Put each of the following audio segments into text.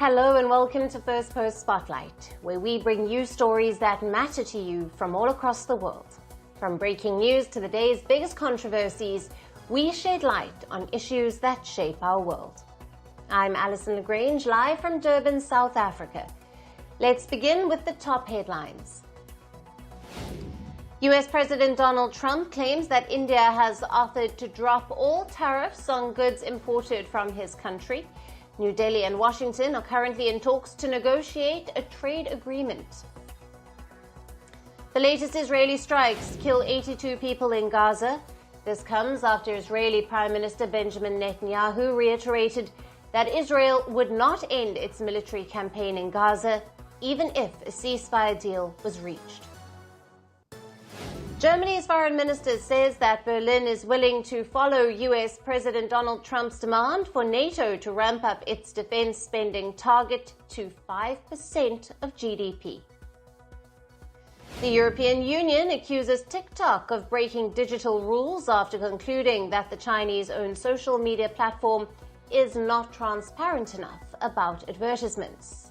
Hello and welcome to Firstpost Spotlight, where we bring you stories that matter to you from all across the world. From breaking news to the day's biggest controversies, we shed light on issues that shape our world. I'm Alison LaGrange, live from Durban, South Africa. Let's begin with the top headlines. US President Donald Trump claims that India has offered to drop all tariffs on goods imported from his country. New Delhi and Washington are currently in talks to negotiate a trade agreement. The latest Israeli strikes kill 82 people in Gaza. This comes after Israeli Prime Minister Benjamin Netanyahu reiterated that Israel would not end its military campaign in Gaza, even if a ceasefire deal was reached. Germany's foreign minister says that Berlin is willing to follow US President Donald Trump's demand for NATO to ramp up its defense spending target to 5% of GDP. The European Union accuses TikTok of breaking digital rules after concluding that the Chinese-owned social media platform is not transparent enough about advertisements.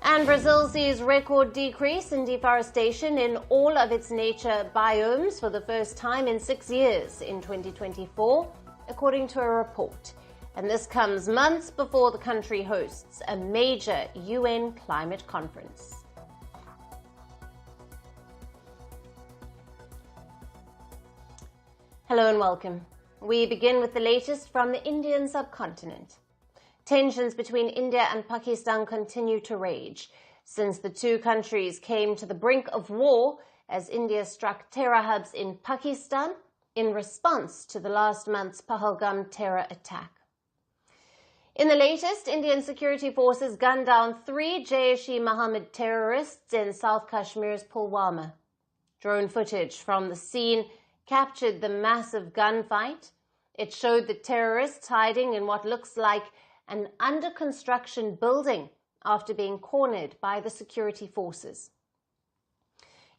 And Brazil sees record decrease in deforestation in all of its nature biomes for the first time in 6 years in 2024, according to a report. And this comes months before the country hosts a major UN climate conference. Hello and welcome. We begin with the latest from the Indian subcontinent. Tensions between India and Pakistan continue to rage since the two countries came to the brink of war as India struck terror hubs in Pakistan in response to the last month's Pahalgam terror attack. In the latest, Indian security forces gunned down 3 Jaish-e-Mohammed terrorists in South Kashmir's Pulwama. Drone footage from the scene captured the massive gunfight. It showed the terrorists hiding in what looks like an under-construction building after being cornered by the security forces.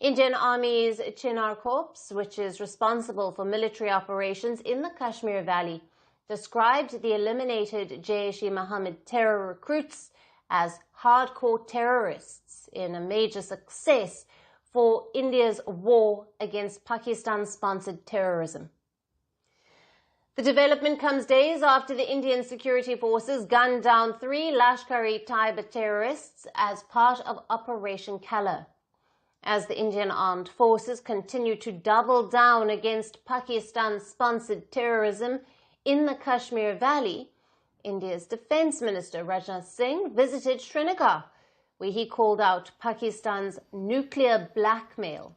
Indian Army's Chinar Corps, which is responsible for military operations in the Kashmir Valley, described the eliminated Jaish-e-Mohammed terror recruits as hardcore terrorists in a major success for India's war against Pakistan-sponsored terrorism. The development comes days after the Indian security forces gunned down 3 Lashkar-e-Taiba terrorists as part of Operation Keller. As the Indian armed forces continue to double down against Pakistan-sponsored terrorism in the Kashmir Valley, India's Defence Minister Rajnath Singh visited Srinagar, where he called out Pakistan's nuclear blackmail.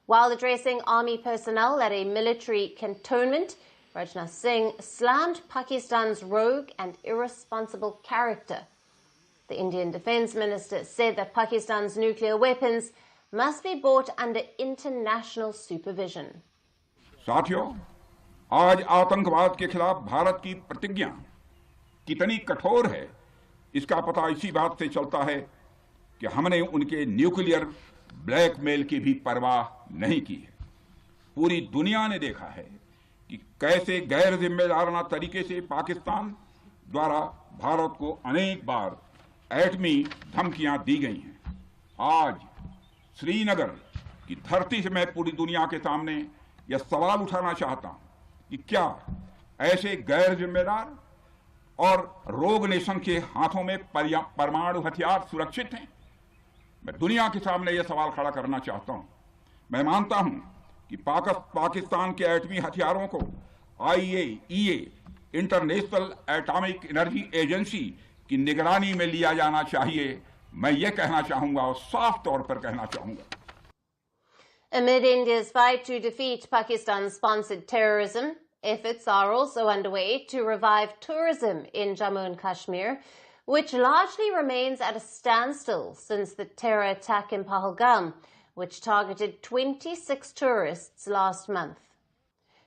While addressing army personnel at a military cantonment, Rajnath Singh slammed Pakistan's rogue and irresponsible character. The Indian Defence Minister said that Pakistan's nuclear weapons must be brought under international supervision. साथियों, आज आतंकवाद के खिलाफ भारत की प्रतिज्ञा कितनी कठोर है, इसका पता इसी बात से चलता है कि हमने उनके न्यूक्लियर ब्लैकमेल की भी परवाह नहीं की है। पूरी दुनिया ने देखा है कि कैसे गैर जिम्मेदाराना तरीके से पाकिस्तान द्वारा भारत को अनेक बार एटमी धमकियां दी गई हैं। आज श्रीनगर की धरती से मैं पूरी दुनिया के सामने यह सवाल उठाना चाहता हूं कि क्या ऐसे गैर जिम्मेदार और रोग नेशन के हाथों में परमाणु हथियार सुरक्षित हैं? मैं दुनिया के सामने यह सवाल खड़ा करना चाहता हूं। मैं मानता हूं कि पाकिस्तान के एटमी हथियारों को IAEA international atomic energy agency की निगरानी में लिया जाना चाहिए। मैं ये कहना चाहूंगा और साफ तौर पर कहना चाहूंगा। Amid India's fight to defeat Pakistan-sponsored terrorism, efforts are also underway to revive tourism in Jammu and Kashmir, which largely remains at a standstill since the terror attack in Pahalgam, which targeted 26 tourists last month.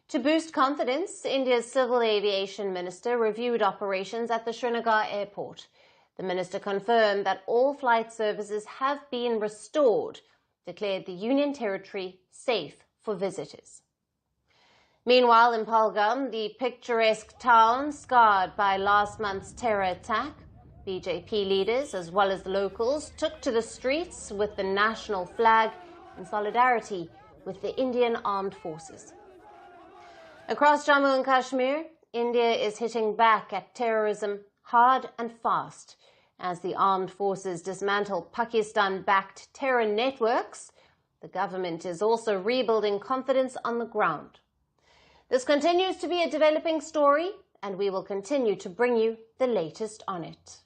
To boost confidence, India's Civil Aviation Minister reviewed operations at the Srinagar airport. The minister confirmed that all flight services have been restored, declared the Union Territory safe for visitors. Meanwhile, in Pahalgam, the picturesque town scarred by last month's terror attack, BJP leaders, as well as the locals, took to the streets with the national flag in solidarity with the Indian armed forces. Across Jammu and Kashmir, India is hitting back at terrorism hard and fast as the armed forces dismantle Pakistan-backed terror networks. The government is also rebuilding confidence on the ground. This continues to be a developing story, and we will continue to bring you the latest on it.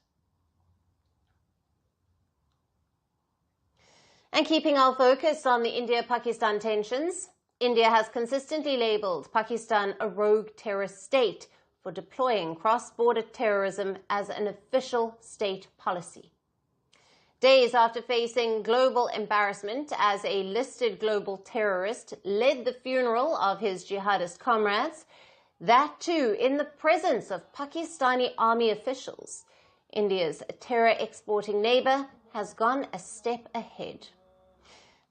And keeping our focus on the India-Pakistan tensions, India has consistently labelled Pakistan a rogue terrorist state for deploying cross-border terrorism as an official state policy. Days after facing global embarrassment as a listed global terrorist led the funeral of his jihadist comrades, that too in the presence of Pakistani army officials, India's terror-exporting neighbour has gone a step ahead.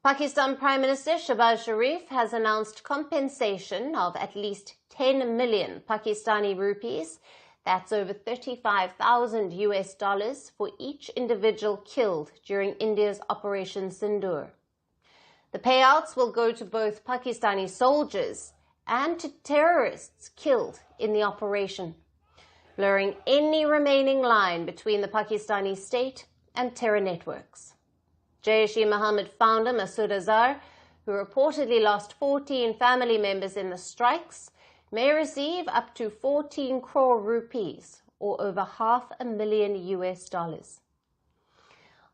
Pakistan Prime Minister Shehbaz Sharif has announced compensation of at least 10 million Pakistani rupees, that's over $35,000 for each individual killed during India's Operation Sindoor. The payouts will go to both Pakistani soldiers and to terrorists killed in the operation, blurring any remaining line between the Pakistani state and terror networks. Jaish-e-Mohammed founder Masood Azhar, who reportedly lost 14 family members in the strikes, may receive up to 14 crore rupees, or over $500,000.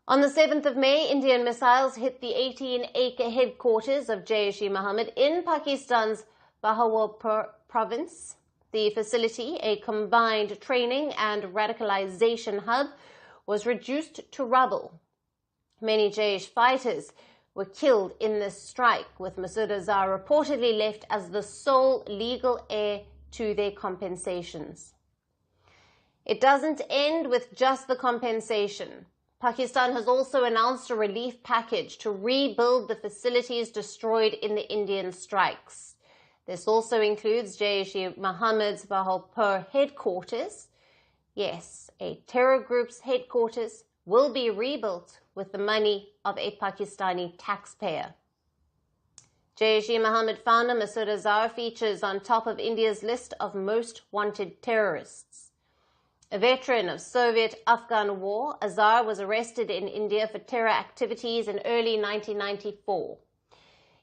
On the 7th of May, Indian missiles hit the 18-acre headquarters of Jaish-e-Mohammed in Pakistan's Bahawalpur province. The facility, a combined training and radicalization hub, was reduced to rubble. Many Jaish fighters were killed in this strike, with Masood Azhar reportedly left as the sole legal heir to their compensations. It doesn't end with just the compensation. Pakistan has also announced a relief package to rebuild the facilities destroyed in the Indian strikes. This also includes Jaish-e-Mohammed's Bahawalpur headquarters. Yes, a terror group's headquarters will be rebuilt with the money of a Pakistani taxpayer. Jaish-e-Mohammed founder Masood Azhar features on top of India's list of most wanted terrorists. A veteran of Soviet-Afghan war, Azhar was arrested in India for terror activities in early 1994.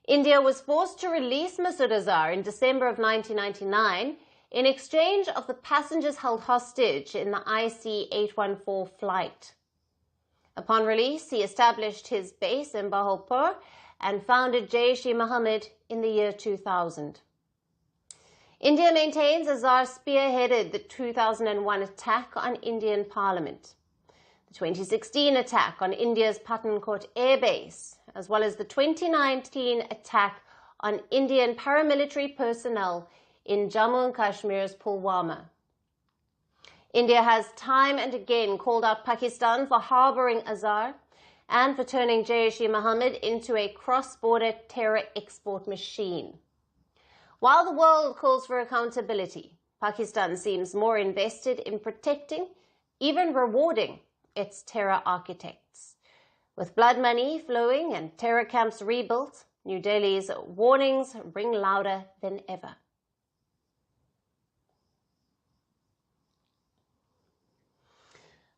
India was forced to release Masood Azhar in December of 1999 in exchange of the passengers held hostage in the IC-814 flight. Upon release, he established his base in Bahawalpur and founded Jaish-e-Mohammed in the year 2000. India maintains Azhar spearheaded the 2001 attack on Indian Parliament, the 2016 attack on India's Pathankot Air Base, as well as the 2019 attack on Indian paramilitary personnel in Jammu and Kashmir's Pulwama. India has time and again called out Pakistan for harboring Azhar and for turning Jaish-e-Mohammed into a cross-border terror export machine. While the world calls for accountability, Pakistan seems more invested in protecting, even rewarding, its terror architects. With blood money flowing and terror camps rebuilt, New Delhi's warnings ring louder than ever.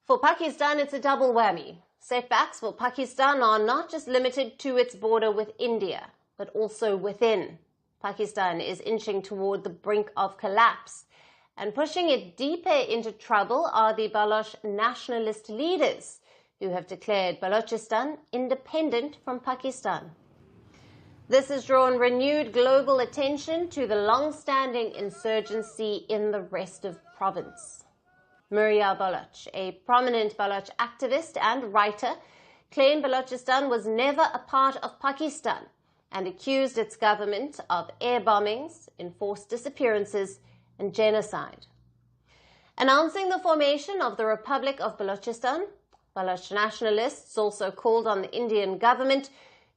For Pakistan, it's a double whammy. Setbacks for Pakistan are not just limited to its border with India, but also within. Pakistan is inching toward the brink of collapse, and pushing it deeper into trouble are the Baloch nationalist leaders who have declared Balochistan independent from Pakistan. This has drawn renewed global attention to the long-standing insurgency in the rest of the province. Murya Baloch, a prominent Baloch activist and writer, claimed Balochistan was never a part of Pakistan and accused its government of air bombings, enforced disappearances, and genocide. Announcing the formation of the Republic of Balochistan, Baloch nationalists also called on the Indian government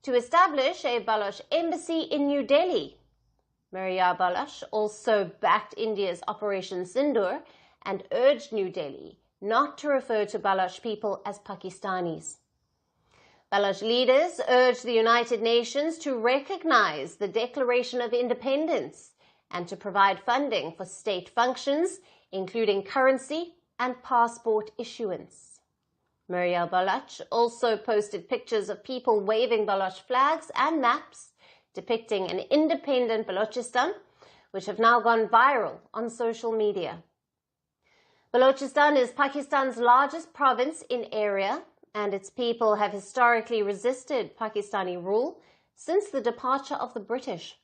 to establish a Baloch embassy in New Delhi. Murya Baloch also backed India's Operation Sindoor and urged New Delhi not to refer to Baloch people as Pakistanis. Baloch leaders urged the United Nations to recognize the Declaration of Independence and to provide funding for state functions, including currency and passport issuance. Muriel Baloch also posted pictures of people waving Baloch flags and maps depicting an independent Balochistan, which have now gone viral on social media. Balochistan is Pakistan's largest province in area, and its people have historically resisted Pakistani rule since the departure of the British.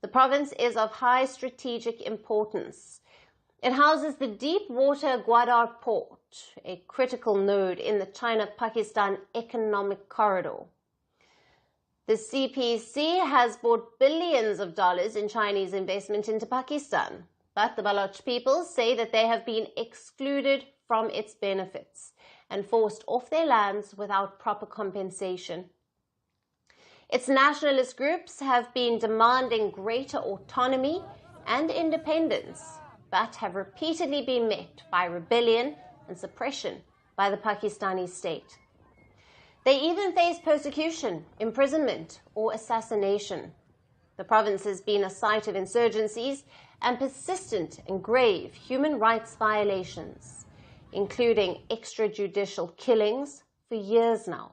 The province is of high strategic importance. It houses the deep-water Gwadar port, a critical node in the China-Pakistan economic corridor. The CPC has brought billions of dollars in Chinese investment into Pakistan, but the Baloch people say that they have been excluded from its benefits and forced off their lands without proper compensation. Its nationalist groups have been demanding greater autonomy and independence, but have repeatedly been met by rebellion and suppression by the Pakistani state. They even face persecution, imprisonment, or assassination. The province has been a site of insurgencies and persistent and grave human rights violations, including extrajudicial killings for years now.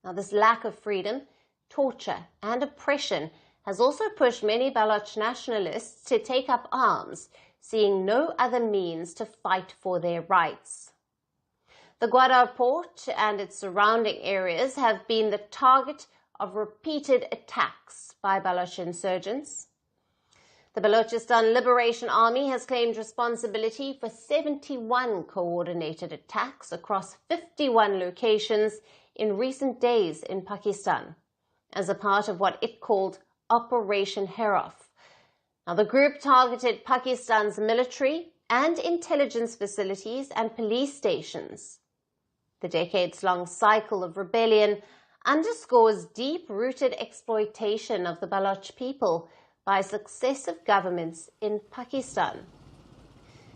Now, this lack of freedom, torture, and oppression has also pushed many Baloch nationalists to take up arms, seeing no other means to fight for their rights. The Gwadar port and its surrounding areas have been the target of repeated attacks by Baloch insurgents. The Balochistan Liberation Army has claimed responsibility for 71 coordinated attacks across 51 locations in recent days in Pakistan, as a part of what it called Operation Herof. Now, the group targeted Pakistan's military and intelligence facilities and police stations. The decades-long cycle of rebellion underscores deep-rooted exploitation of the Baloch people by successive governments in Pakistan.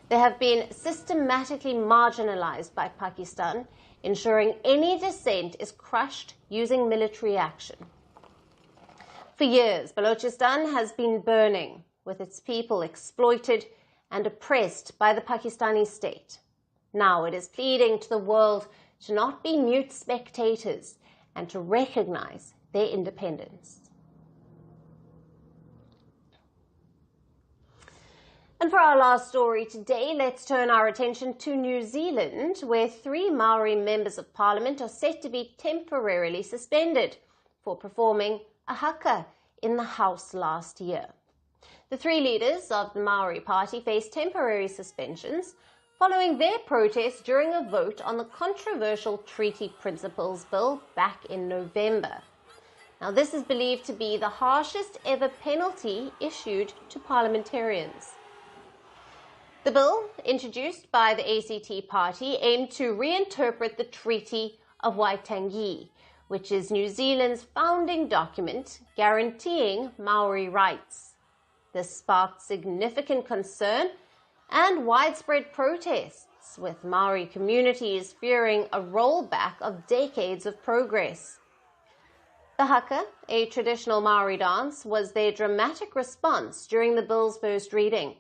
They have been systematically marginalized by Pakistan, ensuring any dissent is crushed using military action. For years, Balochistan has been burning, with its people exploited and oppressed by the Pakistani state. Now it is pleading to the world to not be mute spectators and to recognize their independence. And for our last story today, let's turn our attention to New Zealand, where 3 Maori members of parliament are set to be temporarily suspended for performing a haka in the House last year. The 3 leaders of the Maori party face temporary suspensions following their protest during a vote on the controversial Treaty Principles Bill back in November. Now, this is believed to be the harshest ever penalty issued to parliamentarians. The bill, introduced by the ACT party, aimed to reinterpret the Treaty of Waitangi, which is New Zealand's founding document guaranteeing Maori rights. This sparked significant concern and widespread protests, with Maori communities fearing a rollback of decades of progress. The haka, a traditional Maori dance, was their dramatic response during the bill's first reading,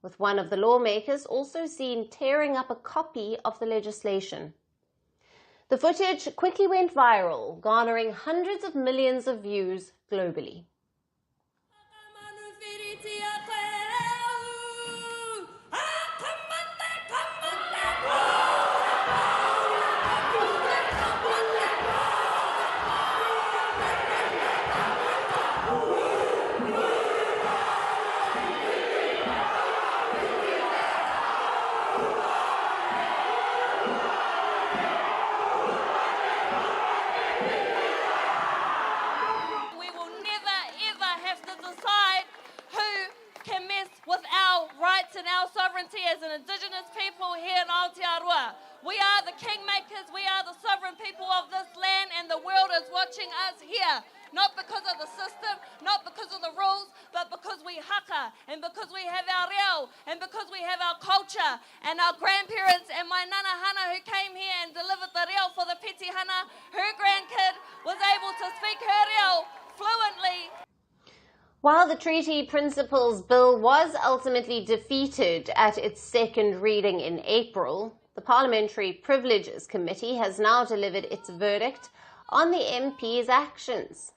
with one of the lawmakers also seen tearing up a copy of the legislation. The footage quickly went viral, garnering hundreds of millions of views globally. As an Indigenous people here in Aotearoa. We are the kingmakers, we are the sovereign people of this land, and the world is watching us here, not because of the system, not because of the rules, but because we haka, and because we have our reo, and because we have our culture, and our grandparents, and my nana hana who came here and delivered the reo for the peti hana, her grandkid was able to speak her reo fluently. While the Treaty Principles Bill was ultimately defeated at its second reading in April, the Parliamentary Privileges Committee has now delivered its verdict on the MP's actions.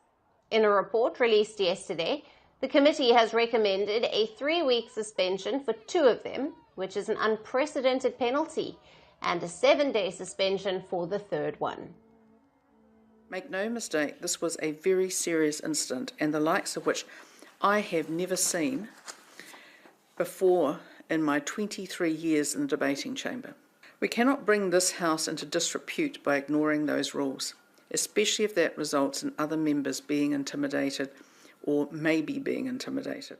In a report released yesterday, the committee has recommended a 3-week suspension for 2 of them, which is an unprecedented penalty, and a 7-day suspension for the 3rd one. Make no mistake, this was a very serious incident, and the likes of which I have never seen before in my 23 years in the debating chamber. We cannot bring this House into disrepute by ignoring those rules, especially if that results in other members being intimidated or maybe being intimidated.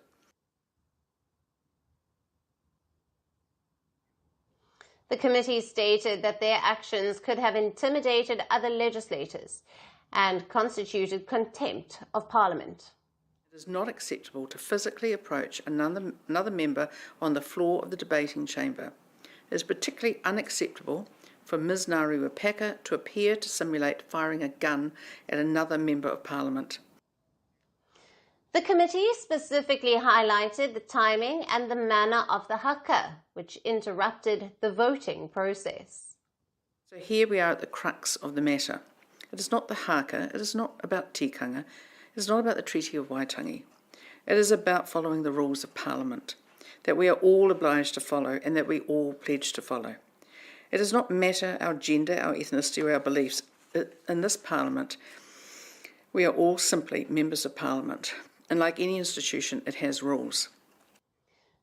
The committee stated that their actions could have intimidated other legislators and constituted contempt of Parliament. It is not acceptable to physically approach another member on the floor of the debating chamber. It is particularly unacceptable for Ms. Naru Wapaka to appear to simulate firing a gun at another member of Parliament. The committee specifically highlighted the timing and the manner of the haka, which interrupted the voting process. So here we are at the crux of the matter. It is not the haka, it is not about tikanga, it is not about the Treaty of Waitangi. It is about following the rules of Parliament, that we are all obliged to follow and that we all pledge to follow. It does not matter our gender, our ethnicity or our beliefs. In this Parliament, we are all simply members of Parliament, and like any institution, it has rules.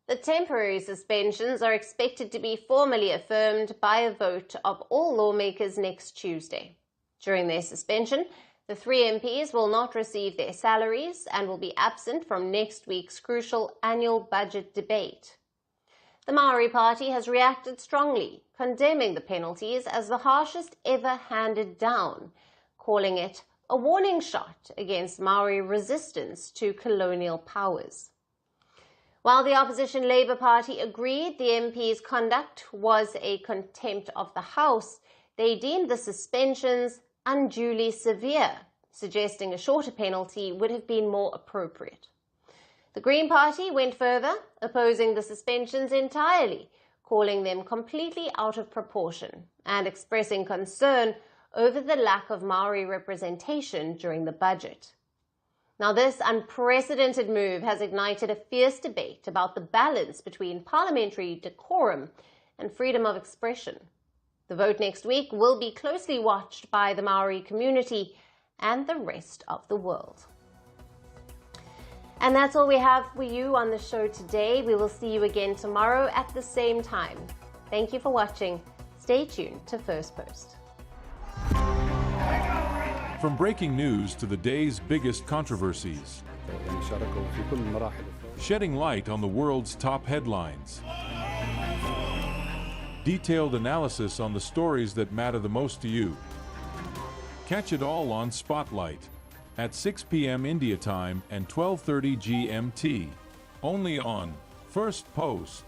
The temporary suspensions are expected to be formally affirmed by a vote of all lawmakers next Tuesday. During their suspension, the 3 MPs will not receive their salaries and will be absent from next week's crucial annual budget debate. The Maori Party has reacted strongly, condemning the penalties as the harshest ever handed down, calling it a warning shot against Maori resistance to colonial powers. While the opposition Labour Party agreed the MP's conduct was a contempt of the House, they deemed the suspensions unduly severe, suggesting a shorter penalty would have been more appropriate. The Green Party went further, opposing the suspensions entirely, calling them completely out of proportion and expressing concern over the lack of Maori representation during the budget. Now, this unprecedented move has ignited a fierce debate about the balance between parliamentary decorum and freedom of expression. The vote next week will be closely watched by the Maori community and the rest of the world. And that's all we have for you on the show today. We will see you again tomorrow at the same time. Thank you for watching. Stay tuned to Firstpost. From breaking news to the day's biggest controversies, shedding light on the world's top headlines, detailed analysis on the stories that matter the most to you. Catch it all on Spotlight at 6 p.m. India time and 12:30 GMT, only on Firstpost.